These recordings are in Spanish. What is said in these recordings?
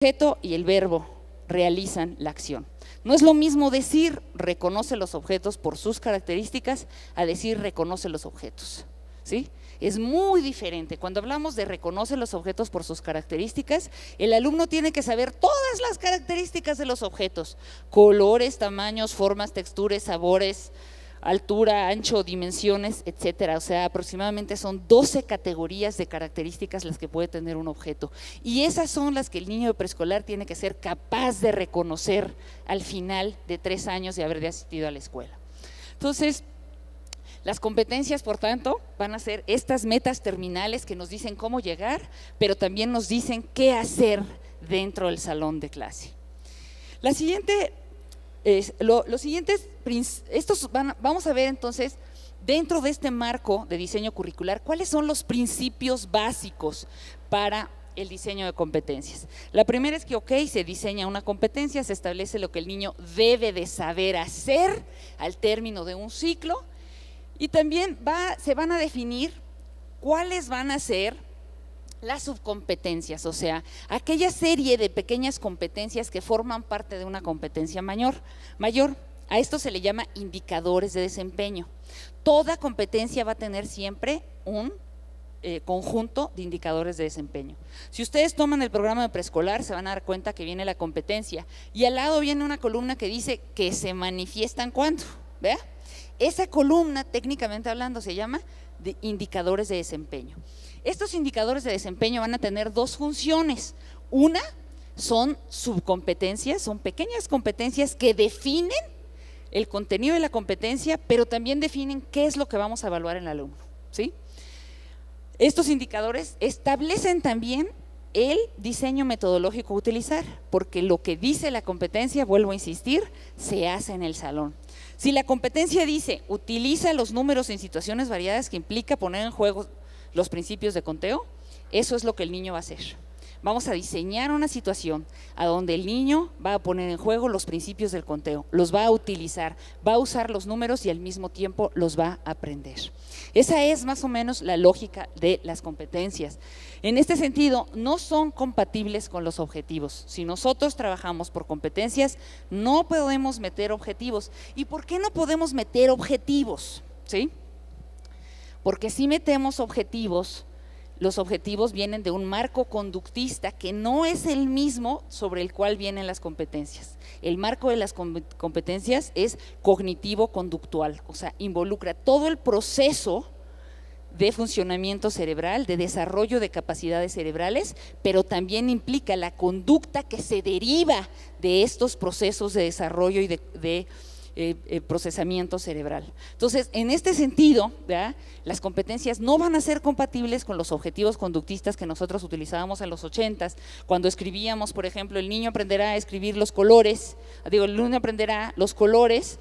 objeto y el verbo realizan la acción. No es lo mismo decir reconoce los objetos por sus características a decir reconoce los objetos, ¿sí? Es muy diferente. Cuando hablamos de reconoce los objetos por sus características, el alumno tiene que saber todas las características de los objetos: colores, tamaños, formas, texturas, sabores, altura, ancho, dimensiones, etcétera. O sea, aproximadamente son 12 categorías de características las que puede tener un objeto. Y esas son las que el niño de preescolar tiene que ser capaz de reconocer al final de 3 años de haber asistido a la escuela. Entonces, las competencias, por tanto, van a ser estas metas terminales que nos dicen cómo llegar, pero también nos dicen qué hacer dentro del salón de clase. La siguiente, vamos a ver entonces, dentro de este marco de diseño curricular, cuáles son los principios básicos para el diseño de competencias. La primera es que, se diseña una competencia, se establece lo que el niño debe de saber hacer al término de un ciclo, y también se van a definir cuáles van a ser las subcompetencias, o sea, aquella serie de pequeñas competencias que forman parte de una competencia mayor. A esto se le llama indicadores de desempeño. Toda competencia va a tener siempre un conjunto de indicadores de desempeño. Si ustedes toman el programa de preescolar, se van a dar cuenta que viene la competencia y al lado viene una columna que dice que se manifiestan cuándo, ¿vea? Esa columna, técnicamente hablando, se llama de indicadores de desempeño. Estos indicadores de desempeño van a tener dos funciones. Una son subcompetencias, son pequeñas competencias que definen el contenido de la competencia, pero también definen qué es lo que vamos a evaluar en el alumno, ¿sí? Estos indicadores establecen también el diseño metodológico a utilizar, porque lo que dice la competencia, vuelvo a insistir, se hace en el salón. Si la competencia dice utiliza los números en situaciones variadas que implica poner en juego los principios de conteo, eso es lo que el niño va a hacer. Vamos a diseñar una situación a donde el niño va a poner en juego los principios del conteo, los va a utilizar, va a usar los números y al mismo tiempo los va a aprender. Esa es más o menos la lógica de las competencias. En este sentido, no son compatibles con los objetivos. Si nosotros trabajamos por competencias, no podemos meter objetivos. ¿Y por qué no podemos meter objetivos? ¿Sí? Porque si metemos objetivos, los objetivos vienen de un marco conductista que no es el mismo sobre el cual vienen las competencias. El marco de las competencias es cognitivo-conductual, o sea, involucra todo el proceso de funcionamiento cerebral, de desarrollo de capacidades cerebrales, pero también implica la conducta que se deriva de estos procesos de desarrollo y de procesamiento cerebral. Entonces, en este sentido, ¿verdad?, las competencias no van a ser compatibles con los objetivos conductistas que nosotros utilizábamos en los 80s, cuando escribíamos, por ejemplo, el niño aprenderá a escribir los colores, el niño aprenderá los colores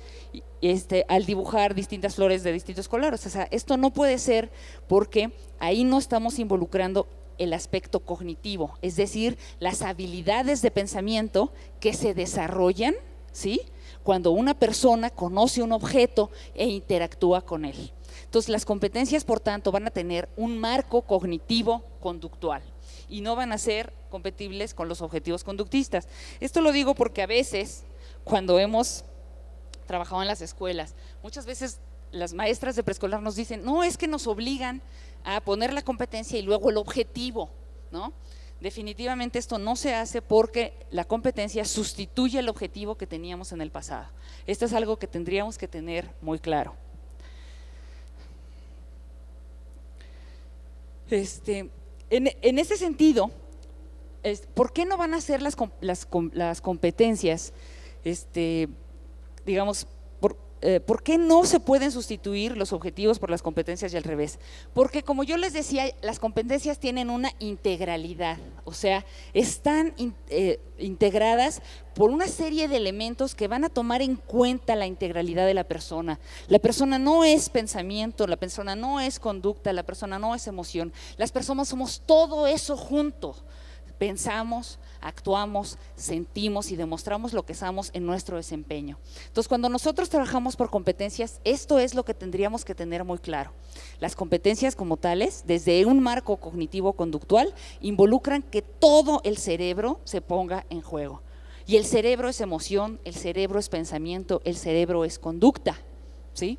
al dibujar distintas flores de distintos colores. O sea, esto no puede ser porque ahí no estamos involucrando el aspecto cognitivo, es decir, las habilidades de pensamiento que se desarrollan, ¿sí?, cuando una persona conoce un objeto e interactúa con él. Entonces, las competencias, por tanto, van a tener un marco cognitivo-conductual y no van a ser compatibles con los objetivos conductistas. Esto lo digo porque a veces, cuando hemos trabajado en las escuelas, muchas veces las maestras de preescolar nos dicen, no, es que nos obligan a poner la competencia y luego el objetivo, ¿no? Definitivamente esto no se hace porque la competencia sustituye el objetivo que teníamos en el pasado. Esto es algo que tendríamos que tener muy claro. En ese sentido, ¿por qué no van a ser las competencias, ¿por qué no se pueden sustituir los objetivos por las competencias y al revés? Porque, como yo les decía, las competencias tienen una integralidad, o sea, están integradas por una serie de elementos que van a tomar en cuenta la integralidad de la persona. La persona no es pensamiento, la persona no es conducta, la persona no es emoción, las personas somos todo eso junto. pensamos, actuamos, sentimos y demostramos lo que somos en nuestro desempeño. Entonces, cuando nosotros trabajamos por competencias, esto es lo que tendríamos que tener muy claro. Las competencias como tales, desde un marco cognitivo-conductual, involucran que todo el cerebro se ponga en juego. Y el cerebro es emoción, el cerebro es pensamiento, el cerebro es conducta, ¿sí?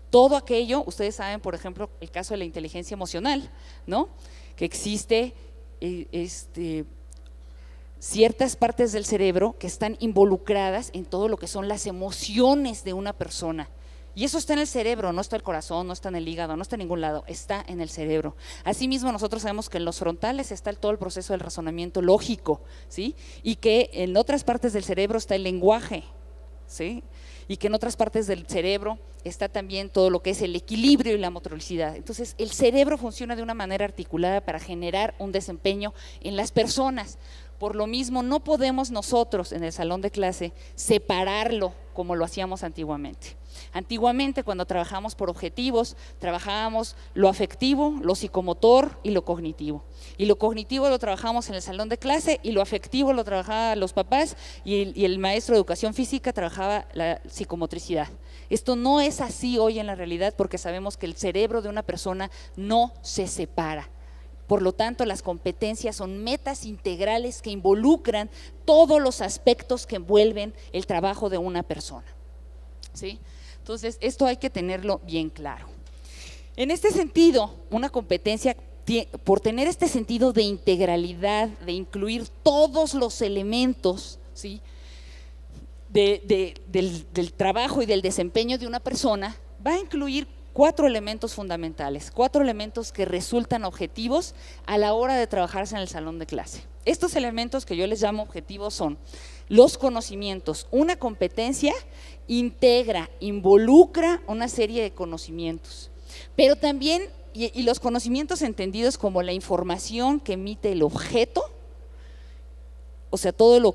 Todo aquello, ustedes saben, por ejemplo, el caso de la inteligencia emocional, ¿no? Que existe ciertas partes del cerebro que están involucradas en todo lo que son las emociones de una persona. Y eso está en el cerebro, no está en el corazón, no está en el hígado, no está en ningún lado, está en el cerebro. Asimismo, nosotros sabemos que en los frontales está todo el proceso del razonamiento lógico, ¿sí? Y que en otras partes del cerebro está el lenguaje, ¿sí? Y que en otras partes del cerebro está también todo lo que es el equilibrio y la motricidad. Entonces, el cerebro funciona de una manera articulada para generar un desempeño en las personas. Por lo mismo, no podemos nosotros en el salón de clase separarlo como lo hacíamos antiguamente. Antiguamente, cuando trabajamos por objetivos, trabajábamos lo afectivo, lo psicomotor y lo cognitivo. Y lo cognitivo lo trabajamos en el salón de clase y lo afectivo lo trabajaban los papás y el maestro de educación física trabajaba la psicomotricidad. Esto no es así hoy en la realidad porque sabemos que el cerebro de una persona no se separa. Por lo tanto, las competencias son metas integrales que involucran todos los aspectos que envuelven el trabajo de una persona, ¿sí? Entonces, esto hay que tenerlo bien claro. En este sentido, una competencia, por tener este sentido de integralidad, de incluir todos los elementos, ¿sí?, del trabajo y del desempeño de una persona, va a incluir 4 elementos fundamentales, 4 elementos que resultan objetivos a la hora de trabajarse en el salón de clase. Estos elementos que yo les llamo objetivos son los conocimientos. Una competencia integra, involucra una serie de conocimientos, pero también, y los conocimientos entendidos como la información que emite el objeto, o sea, todo lo